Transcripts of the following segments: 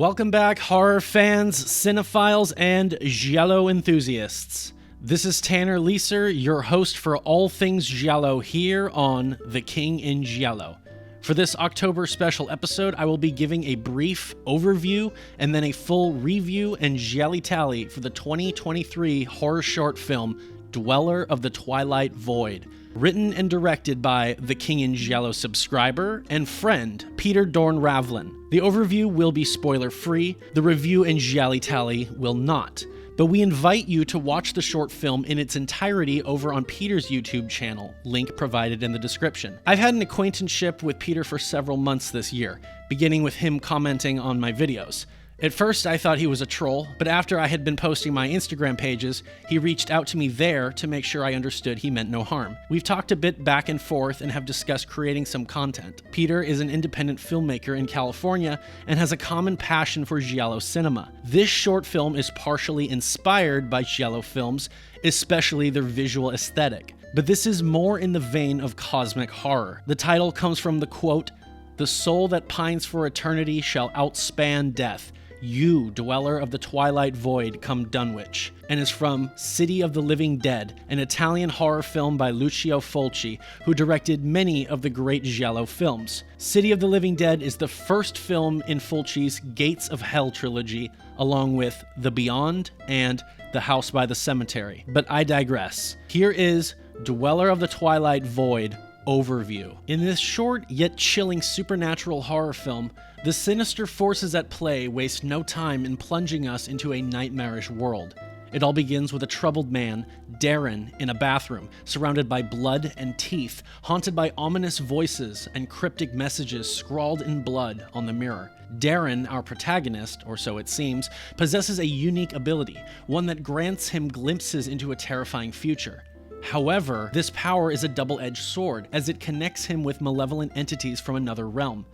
Welcome back, horror fans, cinephiles, and giallo enthusiasts. This is Tanner Leeser, your host for all things giallo here on The King in Giallo. For this October special episode, I will be giving a brief overview and then a full review and GialliTally for the 2023 horror short film Dweller of the Twilight Void, written and directed by TheKingInGiallo subscriber and friend, Peter Dorn-Ravlin. The overview will be spoiler-free, the review and GialliTally will not, but we invite you to watch the short film in its entirety over on Peter's YouTube channel, link provided in the description. I've had an acquaintanceship with Peter for several months this year, beginning with him commenting on my videos. At first, I thought he was a troll, but after I had been posting my Instagram pages, he reached out to me there to make sure I understood he meant no harm. We've talked a bit back and forth and have discussed creating some content. Peter is an independent filmmaker in California and has a common passion for giallo cinema. This short film is partially inspired by giallo films, especially their visual aesthetic. But this is more in the vein of cosmic horror. The title comes from the quote, "The soul that pines for eternity shall outspan death. You, dweller of the Twilight Void, come Dunwich," and is from City of the Living Dead, an Italian horror film by Lucio Fulci, who directed many of the great giallo films. City of the Living Dead is the first film in Fulci's Gates of Hell trilogy, along with The Beyond and The House by the Cemetery. But I digress. Here is Dweller of the Twilight Void overview. In this short yet chilling supernatural horror film, the sinister forces at play waste no time in plunging us into a nightmarish world. It all begins with a troubled man, Darren, in a bathroom, surrounded by blood and teeth, haunted by ominous voices and cryptic messages scrawled in blood on the mirror. Darren, our protagonist, or so it seems, possesses a unique ability, one that grants him glimpses into a terrifying future. However, this power is a double-edged sword, as it connects him with malevolent entities from another realm.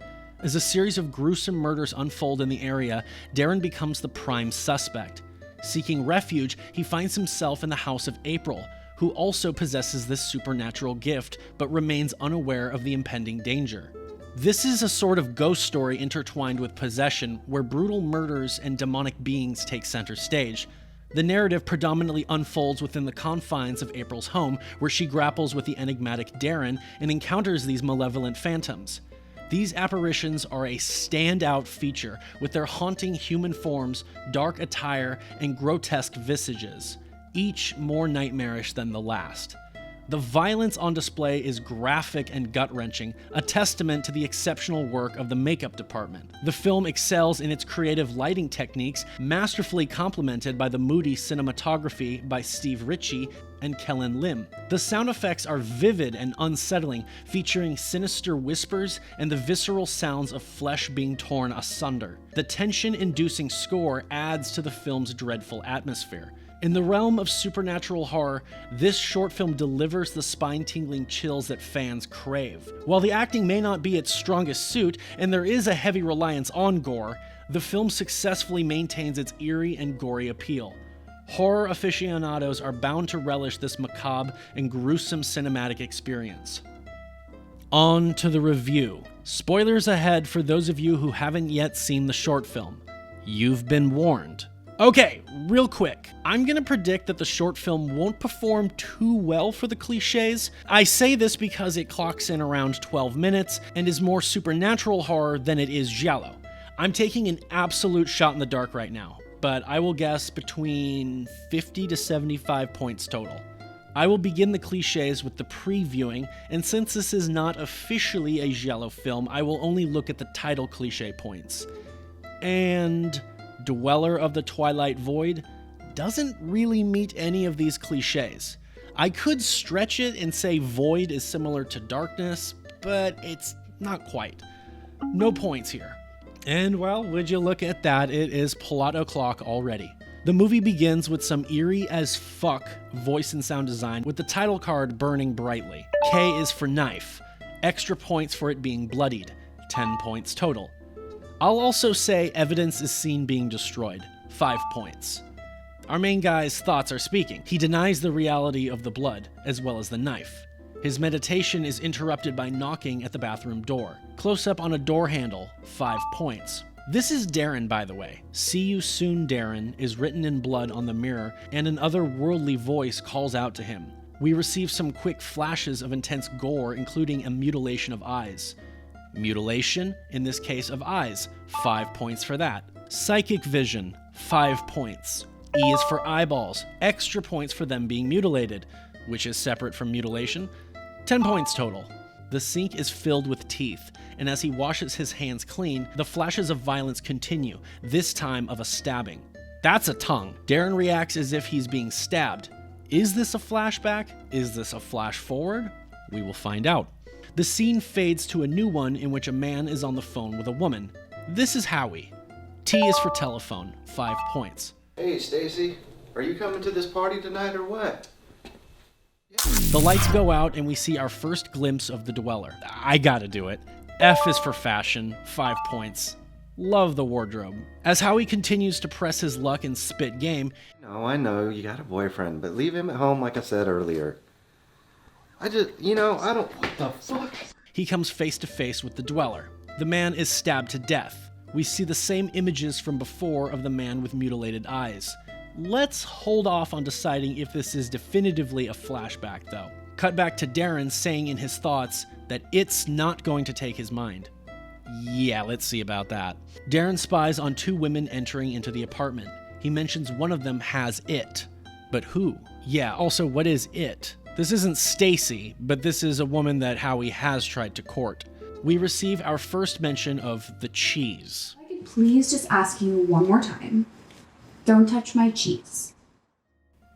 As a series of gruesome murders unfold in the area, Darren becomes the prime suspect. Seeking refuge, he finds himself in the house of April, who also possesses this supernatural gift, but remains unaware of the impending danger. This is a sort of ghost story intertwined with possession, where brutal murders and demonic beings take center stage. The narrative predominantly unfolds within the confines of April's home, where she grapples with the enigmatic Darren and encounters these malevolent phantoms. These apparitions are a standout feature, with their haunting human forms, dark attire, and grotesque visages, each more nightmarish than the last. The violence on display is graphic and gut-wrenching, a testament to the exceptional work of the makeup department. The film excels in its creative lighting techniques, masterfully complemented by the moody cinematography by Steve Ritchie and Kellen Lim. The sound effects are vivid and unsettling, featuring sinister whispers and the visceral sounds of flesh being torn asunder. The tension-inducing score adds to the film's dreadful atmosphere. In the realm of supernatural horror, this short film delivers the spine-tingling chills that fans crave. While the acting may not be its strongest suit, and there is a heavy reliance on gore, the film successfully maintains its eerie and gory appeal. Horror aficionados are bound to relish this macabre and gruesome cinematic experience. On to the review. Spoilers ahead for those of you who haven't yet seen the short film. You've been warned. Okay, real quick. I'm gonna predict that the short film won't perform too well for the cliches. I say this because it clocks in around 12 minutes and is more supernatural horror than it is giallo. I'm taking an absolute shot in the dark right now, but I will guess between 50 to 75 points total. I will begin the cliches with the previewing, and since this is not officially a giallo film, I will only look at the title cliche points. And Dweller of the Twilight Void doesn't really meet any of these cliches. I could stretch it and say Void is similar to darkness, but it's not quite. No points here. And well, would you look at that, it is plot o'clock already. The movie begins with some eerie as fuck voice and sound design, with the title card burning brightly. K is for knife. Extra points for it being bloodied. 10 points total. I'll also say evidence is seen being destroyed. 5 points. Our main guy's thoughts are speaking. He denies the reality of the blood, as well as the knife. His meditation is interrupted by knocking at the bathroom door. Close up on a door handle, 5 points. This is Darren, by the way. "See you soon, Darren" is written in blood on the mirror, and an otherworldly voice calls out to him. We receive some quick flashes of intense gore, including a mutilation of eyes. Mutilation, in this case of eyes, 5 points for that. Psychic vision, 5 points. E is for eyeballs, extra points for them being mutilated, which is separate from mutilation. 10 points total. The sink is filled with teeth, and as he washes his hands clean, the flashes of violence continue, this time of a stabbing. That's a tongue. Darren reacts as if he's being stabbed. Is this a flashback? Is this a flash forward? We will find out. The scene fades to a new one in which a man is on the phone with a woman. This is Howie. T is for telephone, 5 points. Hey, Stacy, are you coming to this party tonight or what? The lights go out and we see our first glimpse of the dweller. I gotta do it. F is for fashion, 5 points. Love the wardrobe. As Howie continues to press his luck and spit game. No, I know you got a boyfriend, but leave him at home like I said earlier. I don't, what the fuck? He comes face to face with the dweller. The man is stabbed to death. We see the same images from before of the man with mutilated eyes. Let's hold off on deciding if this is definitively a flashback, though. Cut back to Darren saying in his thoughts that it's not going to take his mind. Yeah, let's see about that. Darren spies on 2 women entering into the apartment. He mentions one of them has it. But who? Yeah, also, what is it? This isn't Stacy, but this is a woman that Howie has tried to court. We receive our first mention of the cheese. I could please just ask you one more time. Don't touch my cheese.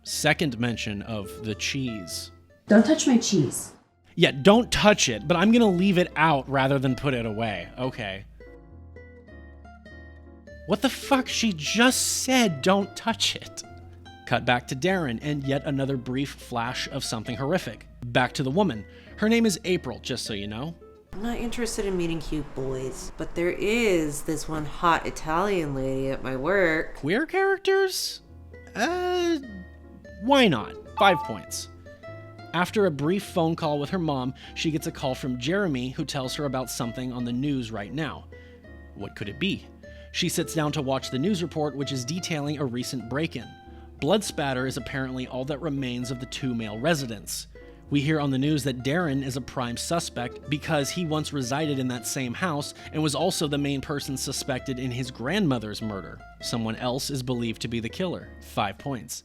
Second mention of the cheese. Don't touch my cheese. Yeah, don't touch it, but I'm gonna leave it out rather than put it away. Okay. What the fuck? She just said don't touch it. Cut back to Darren and yet another brief flash of something horrific. Back to the woman. Her name is April, just so you know. I'm not interested in meeting cute boys, but there is this one hot Italian lady at my work. Queer characters? Why not? 5 points. After a brief phone call with her mom, she gets a call from Jeremy, who tells her about something on the news right now. What could it be? She sits down to watch the news report, which is detailing a recent break-in. Blood spatter is apparently all that remains of the 2 male residents. We hear on the news that Darren is a prime suspect because he once resided in that same house and was also the main person suspected in his grandmother's murder. Someone else is believed to be the killer. 5 points.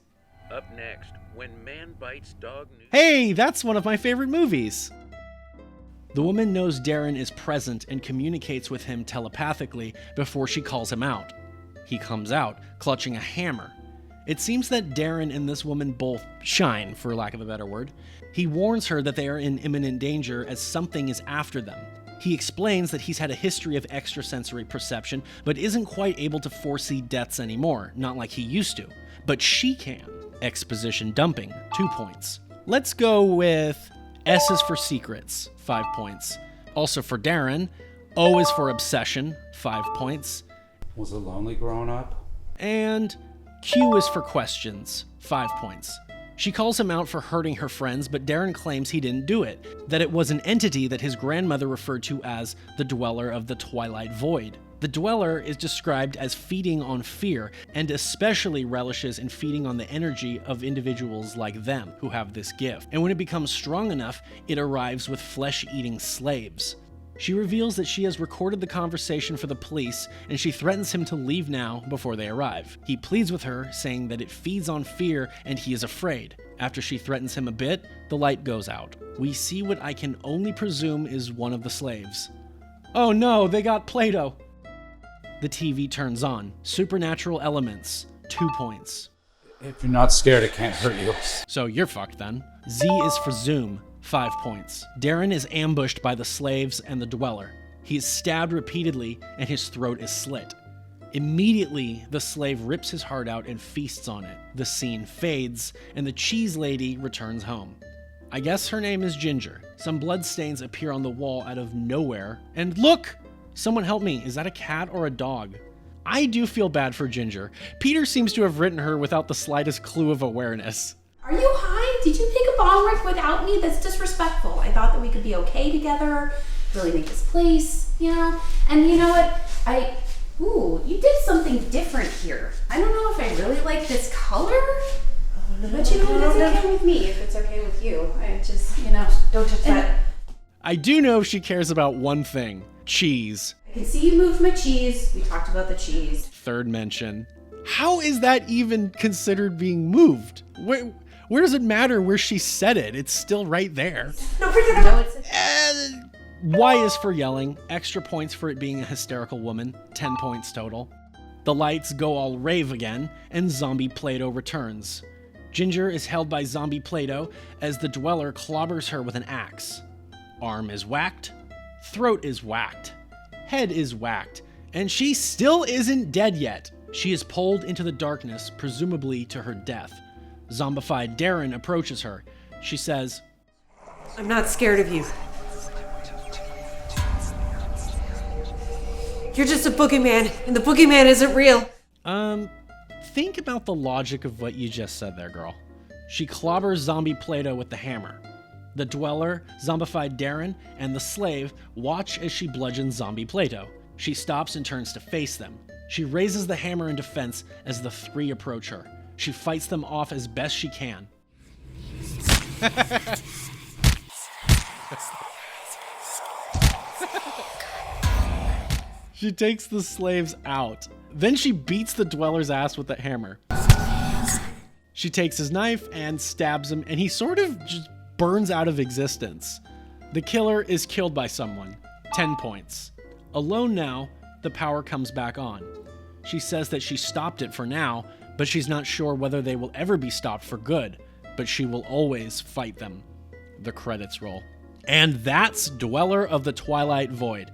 Up next, when man bites dog news. Hey, that's one of my favorite movies! The woman knows Darren is present and communicates with him telepathically before she calls him out. He comes out, clutching a hammer. It seems that Darren and this woman both shine, for lack of a better word. He warns her that they are in imminent danger as something is after them. He explains that he's had a history of extrasensory perception, but isn't quite able to foresee deaths anymore, not like he used to. But she can. Exposition dumping, 2 points. Let's go with S is for secrets, 5 points. Also for Darren, O is for obsession, 5 points. Was it lonely growing up? And Q is for questions, 5 points. She calls him out for hurting her friends, but Darren claims he didn't do it, that it was an entity that his grandmother referred to as the Dweller of the Twilight Void. The Dweller is described as feeding on fear, and especially relishes in feeding on the energy of individuals like them who have this gift. And when it becomes strong enough, it arrives with flesh-eating slaves. She reveals that she has recorded the conversation for the police, and she threatens him to leave now before they arrive. He pleads with her, saying that it feeds on fear and he is afraid. After she threatens him a bit, the light goes out. We see what I can only presume is one of the slaves. Oh no, they got Play-Doh! The TV turns on. Supernatural elements, 2 points. If you're not scared, it can't hurt you. So you're fucked then. Z is for Zoom, 5 points. Darren is ambushed by the slaves and the Dweller. He is stabbed repeatedly and his throat is slit. Immediately, the slave rips his heart out and feasts on it. The scene fades and the cheese lady returns home. I guess her name is Ginger. Some bloodstains appear on the wall out of nowhere. And look! Someone help me. Is that a cat or a dog? I do feel bad for Ginger. Peter seems to have written her without the slightest clue of awareness. Are you high? Did you take a bong rip without me? That's disrespectful. I thought that we could be okay together, really make this place, you know? And you know what? Ooh, you did something different here. I don't know if I really like this color. But you know what, it's okay with me if it's okay with you. I just, Don't touch that. I do know she cares about one thing: cheese. I can see you moved my cheese. We talked about the cheese. Third mention. How is that even considered being moved? Where does it matter where she said it? It's still right there. No, freak it out. Y is for yelling. Extra points for it being a hysterical woman. 10 points total. The lights go all rave again, and Zombie Play-Doh returns. Ginger is held by Zombie Play-Doh as the Dweller clobbers her with an axe. Arm is whacked. Throat is whacked. Head is whacked. And she still isn't dead yet. She is pulled into the darkness, presumably to her death. Zombified Darren approaches her. She says, I'm not scared of you. You're just a boogeyman, and the boogeyman isn't real. Think about the logic of what you just said there, girl. She clobbers Zombie Play-Doh with the hammer. The Dweller, Zombified Darren, and the Slave watch as she bludgeons Zombie Play-Doh. She stops and turns to face them. She raises the hammer in defense as the three approach her. She fights them off as best she can. She takes the slaves out. Then she beats the Dweller's ass with the hammer. She takes his knife and stabs him, and he sort of just burns out of existence. The killer is killed by someone. 10 points. Alone now, the power comes back on. She says that she stopped it for now, but she's not sure whether they will ever be stopped for good, but she will always fight them. The credits roll. And that's Dweller of the Twilight Void.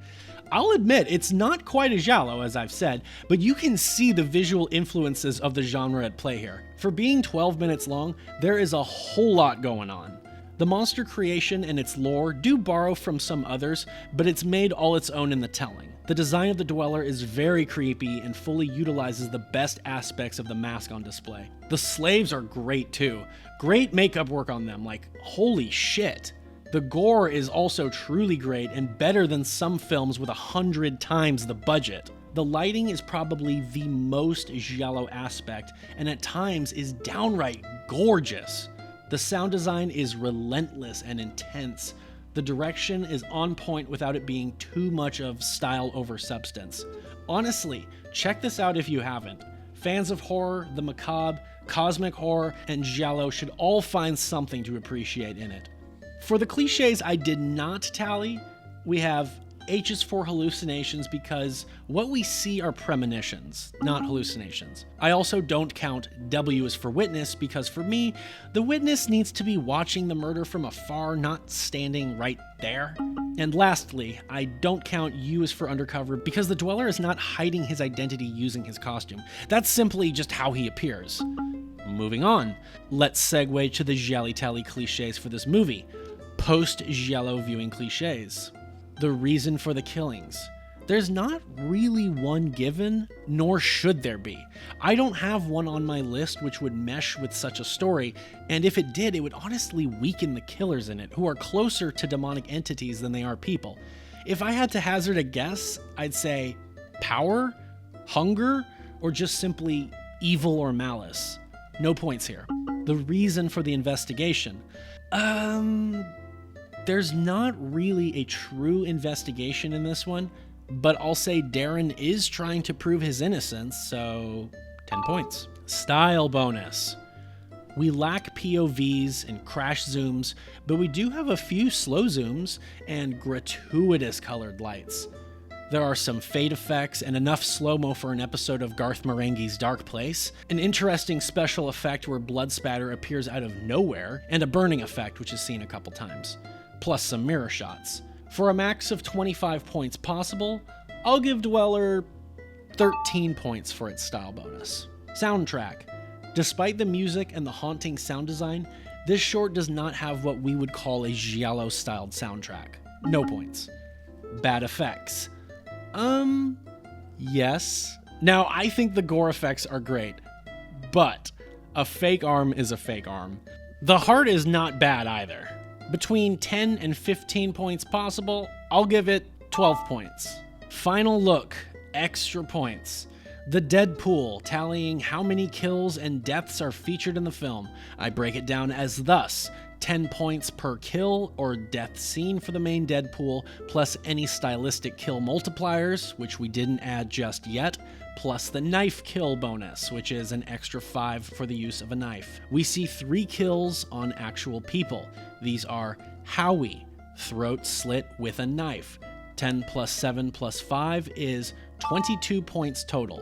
I'll admit, it's not quite a giallo, as I've said, but you can see the visual influences of the genre at play here. For being 12 minutes long, there is a whole lot going on. The monster creation and its lore do borrow from some others, but it's made all its own in the telling. The design of the Dweller is very creepy and fully utilizes the best aspects of the mask on display. The slaves are great too. Great makeup work on them, like holy shit. The gore is also truly great and better than some films with 100 times the budget. The lighting is probably the most giallo aspect, and at times is downright gorgeous. The sound design is relentless and intense. The direction is on point without it being too much of style over substance. Honestly, check this out if you haven't. Fans of horror, the macabre, cosmic horror, and giallo should all find something to appreciate in it. For the cliches I did not tally, we have H is for hallucinations because what we see are premonitions, not hallucinations. I also don't count W is for witness because for me, the witness needs to be watching the murder from afar, not standing right there. And lastly, I don't count U is for undercover because the Dweller is not hiding his identity using his costume. That's simply just how he appears. Moving on, let's segue to the GialliTally cliches for this movie. Post-giallo viewing cliches. The reason for the killings. There's not really one given, nor should there be. I don't have one on my list which would mesh with such a story, and if it did, it would honestly weaken the killers in it, who are closer to demonic entities than they are people. If I had to hazard a guess, I'd say power, hunger, or just simply evil or malice. No points here. The reason for the investigation. There's not really a true investigation in this one, but I'll say Darren is trying to prove his innocence, so 10 points. Style bonus. We lack POVs and crash zooms, but we do have a few slow zooms and gratuitous colored lights. There are some fade effects and enough slow-mo for an episode of Garth Marenghi's Dark Place, an interesting special effect where blood spatter appears out of nowhere, and a burning effect which is seen a couple times, plus some mirror shots. For a max of 25 points possible, I'll give Dweller 13 points for its style bonus. Soundtrack. Despite the music and the haunting sound design, this short does not have what we would call a giallo-styled soundtrack. No points. Bad effects. Yes. Now, I think the gore effects are great, but a fake arm is a fake arm. The heart is not bad either. Between 10 and 15 points possible, I'll give it 12 points. Final look extra points. The dead pool, tallying how many kills and deaths are featured in the film. I break it down as thus: 10 points per kill or death scene for the main dead pool, plus any stylistic kill multipliers, which we didn't add just yet, plus the knife kill bonus, which is an extra 5 for the use of a knife. We see 3 kills on actual people. These are Howie, throat slit with a knife. 10 plus 7 plus 5 is 22 points total.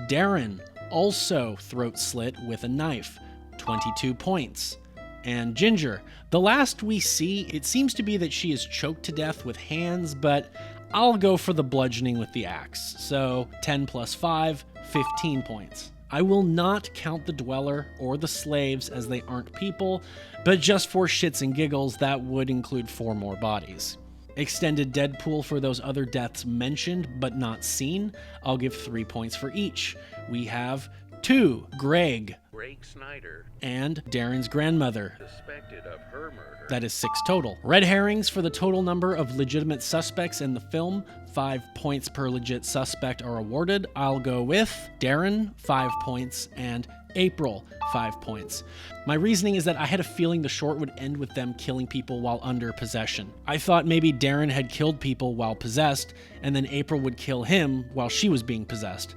Darren, also throat slit with a knife. 22 points. And Ginger, the last we see, it seems to be that she is choked to death with hands, but I'll go for the bludgeoning with the axe. So 10 plus 5, 15 points. I will not count the dweller or the slaves as they aren't people, but just for shits and giggles, that would include 4 more bodies. Extended dead pool for those other deaths mentioned but not seen. I'll give 3 points for each. We have 2, Greg Snyder, and Darren's grandmother. suspected of her murder. That is 6 total. Red herrings for the total number of legitimate suspects in the film. 5 points per legit suspect are awarded. I'll go with Darren, 5 points, and April, 5 points. My reasoning is that I had a feeling the short would end with them killing people while under possession. I thought maybe Darren had killed people while possessed, and then April would kill him while she was being possessed.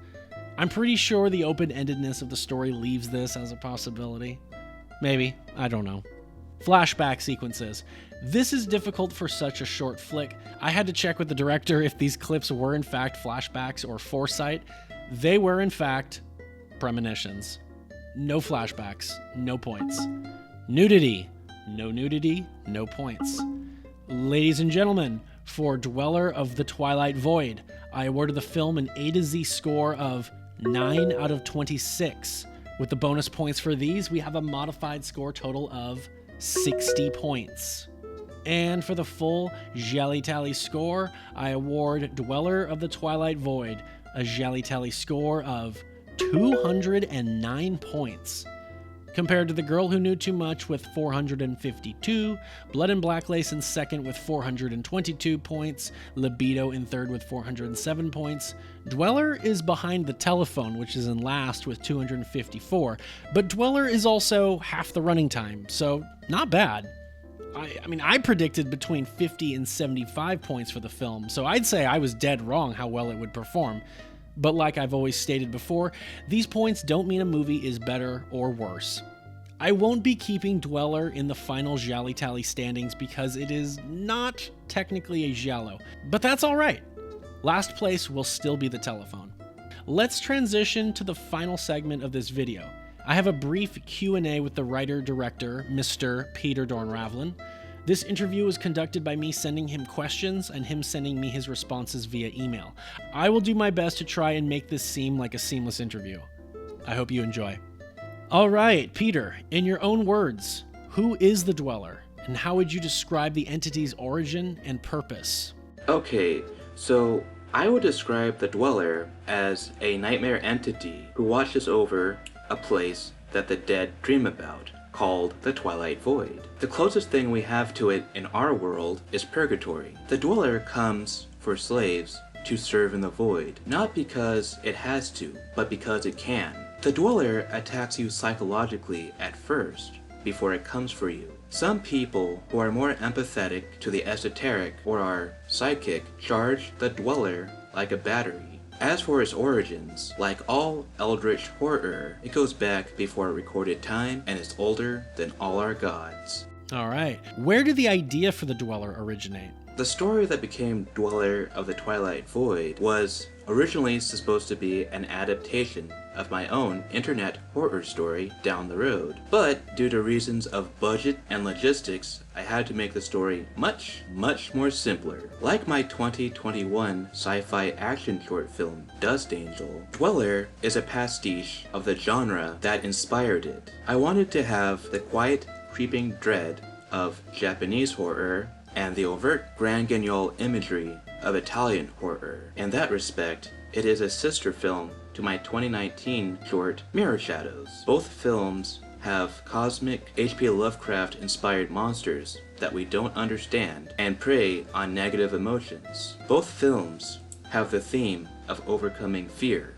I'm pretty sure the open-endedness of the story leaves this as a possibility. Maybe, I don't know. Flashback sequences. This is difficult for such a short flick. I had to check with the director if these clips were in fact flashbacks or foresight. They were in fact premonitions. No flashbacks, no points. Nudity. No nudity, no points. Ladies and gentlemen, for Dweller of the Twilight Void, I awarded the film an A to Z score of 9 out of 26. With the bonus points for these, we have a modified score total of 60 points. And for the full GialliTally score, I award Dweller of the Twilight Void a GialliTally score of 209 points. Compared to The Girl Who Knew Too Much with 452, Blood and Black Lace in second with 422 points, Libido in third with 407 points. Dweller is behind The Telephone, which is in last with 254, but Dweller is also half the running time, so not bad. I predicted between 50 and 75 points for the film, so I'd say I was dead wrong how well it would perform. But like I've always stated before, these points don't mean a movie is better or worse. I won't be keeping Dweller in the final GialliTally standings because it is not technically a giallo, but that's alright. Last place will still be The Telephone. Let's transition to the final segment of this video. I have a brief Q&A with the writer-director, Mr. Peter Dorn-Ravlin. This interview was conducted by me sending him questions and him sending me his responses via email. I will do my best to try and make this seem like a seamless interview. I hope you enjoy. All right, Peter, in your own words, who is the Dweller, and how would you describe the entity's origin and purpose? Okay, so I would describe the Dweller as a nightmare entity who watches over a place that the dead dream about, called the Twilight Void. The closest thing we have to it in our world is purgatory. The Dweller comes for slaves to serve in the void, not because it has to, but because it can. The Dweller attacks you psychologically at first, before it comes for you. Some people who are more empathetic to the esoteric or are psychic charge the Dweller like a battery. As for its origins, like all eldritch horror, it goes back before recorded time and is older than all our gods. Alright, where did the idea for the Dweller originate? The story that became Dweller of the Twilight Void was originally supposed to be an adaptation of my own internet horror story down the road. But due to reasons of budget and logistics, I had to make the story much more simpler. Like my 2021 sci-fi action short film, Dust Angel, Dweller is a pastiche of the genre that inspired it. I wanted to have the quiet, creeping dread of Japanese horror and the overt grand guignol imagery of Italian horror. In that respect, it is a sister film to my 2019 short, Mirror Shadows. Both films have cosmic H.P. Lovecraft-inspired monsters that we don't understand and prey on negative emotions. Both films have the theme of overcoming fear.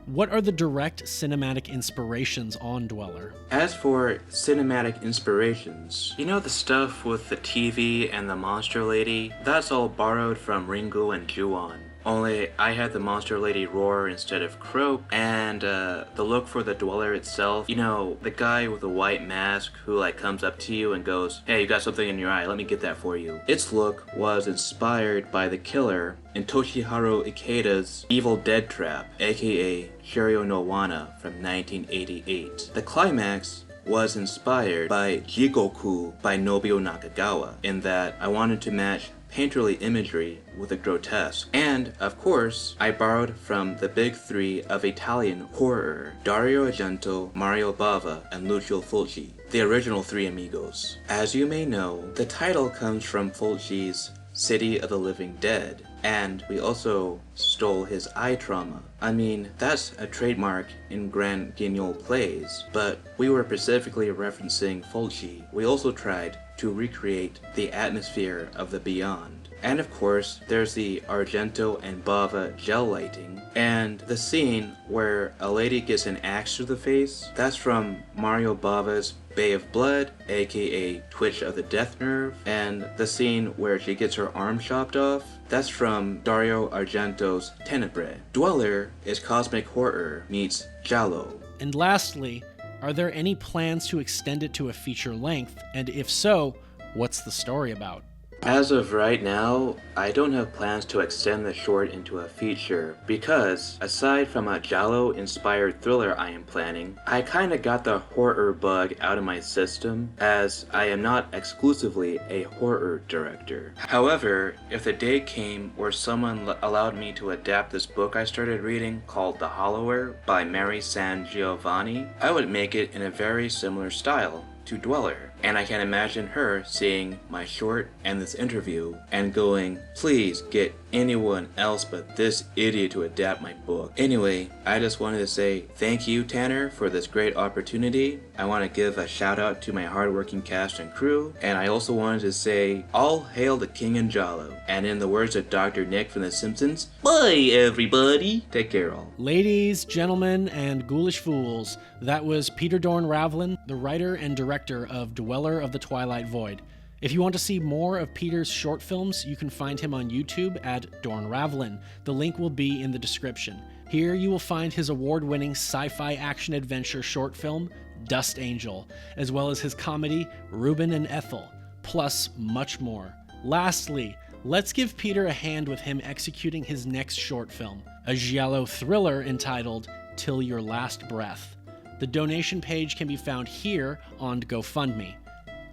What are the direct cinematic inspirations on Dweller? As for cinematic inspirations, you know the stuff with the TV and the monster lady? That's all borrowed from Ringo and Ju-on. Only I had the monster lady roar instead of croak, and the look for the Dweller itself, you know, the guy with the white mask who like comes up to you and goes, "Hey, you got something in your eye, let me get that for you." Its look was inspired by the killer in Toshiharu Ikeda's Evil Dead Trap, aka Shiryo no Wana from 1988. The climax was inspired by Jigoku by Nobuo Nakagawa, in that I wanted to match painterly imagery with the grotesque. And, of course, I borrowed from the big three of Italian horror, Dario Argento, Mario Bava, and Lucio Fulci, the original three amigos. As you may know, the title comes from Fulci's City of the Living Dead, and we also stole his eye trauma. I mean, that's a trademark in Grand Guignol plays, but we were specifically referencing Fulci. We also tried to recreate the atmosphere of the beyond. And of course, there's the Argento and Bava gel lighting, and the scene where a lady gets an axe to the face, that's from Mario Bava's Bay of Blood, aka Twitch of the Death Nerve, and the scene where she gets her arm chopped off, that's from Dario Argento's Tenebrae. Dweller is cosmic horror meets giallo. And lastly, are there any plans to extend it to a feature length? And if so, what's the story about? As of right now, I don't have plans to extend the short into a feature because, aside from a giallo-inspired thriller I am planning, I kinda got the horror bug out of my system, as I am not exclusively a horror director. However, if the day came where someone allowed me to adapt this book I started reading called The Hollower by Mary San Giovanni, I would make it in a very similar style to Dweller, and I can imagine her seeing my short and this interview and going, "Please get anyone else but this idiot to adapt my book." Anyway, I just wanted to say thank you, Tanner, for this great opportunity. I want to give a shout out to my hardworking cast and crew, and I also wanted to say, all hail the King and Giallo, and in the words of Dr. Nick from The Simpsons, bye everybody! Take care all. Ladies, gentlemen, and ghoulish fools, that was Peter Dorn-Ravlin, the writer and director of Dweller of the Twilight Void. If you want to see more of Peter's short films, you can find him on YouTube at Dorn-Ravlin. The link will be in the description. Here you will find his award-winning sci-fi action-adventure short film, Dust Angel, as well as his comedy, Reuben and Ethel, plus much more. Lastly, let's give Peter a hand with him executing his next short film, a giallo thriller entitled Till Your Last Breath. The donation page can be found here on GoFundMe.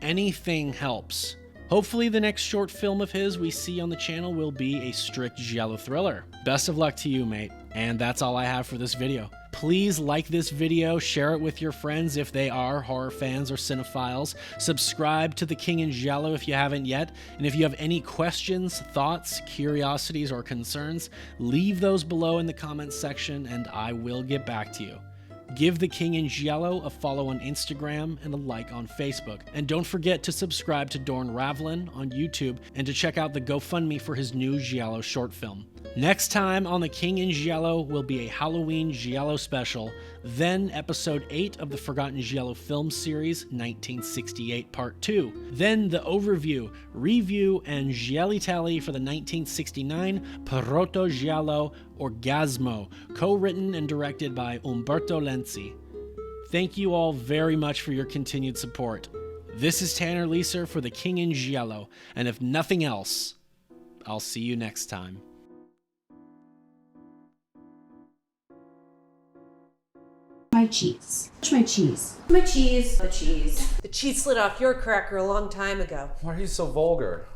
Anything helps. Hopefully the next short film of his we see on the channel will be a strict giallo thriller. Best of luck to you, mate. And that's all I have for this video. Please like this video, share it with your friends if they are horror fans or cinephiles. Subscribe to The King in Giallo if you haven't yet. And if you have any questions, thoughts, curiosities, or concerns, leave those below in the comments section and I will get back to you. Give The King in Giallo a follow on Instagram and a like on Facebook. And don't forget to subscribe to Dorn-Ravlin on YouTube and to check out the GoFundMe for his new giallo short film. Next time on The King in Giallo will be a Halloween giallo special, then episode 8 of the Forgotten Giallo film series, 1968 Part 2. Then the overview, review, and GialliTally for the 1969 Proto Giallo Orgasmo, co-written and directed by Umberto Lenzi. Thank you all very much for your continued support. This is Tanner Leeser for The King in Giallo, and if nothing else, I'll see you next time. My cheese. My cheese. My cheese. The cheese. The cheese slid off your cracker a long time ago. Why are you so vulgar?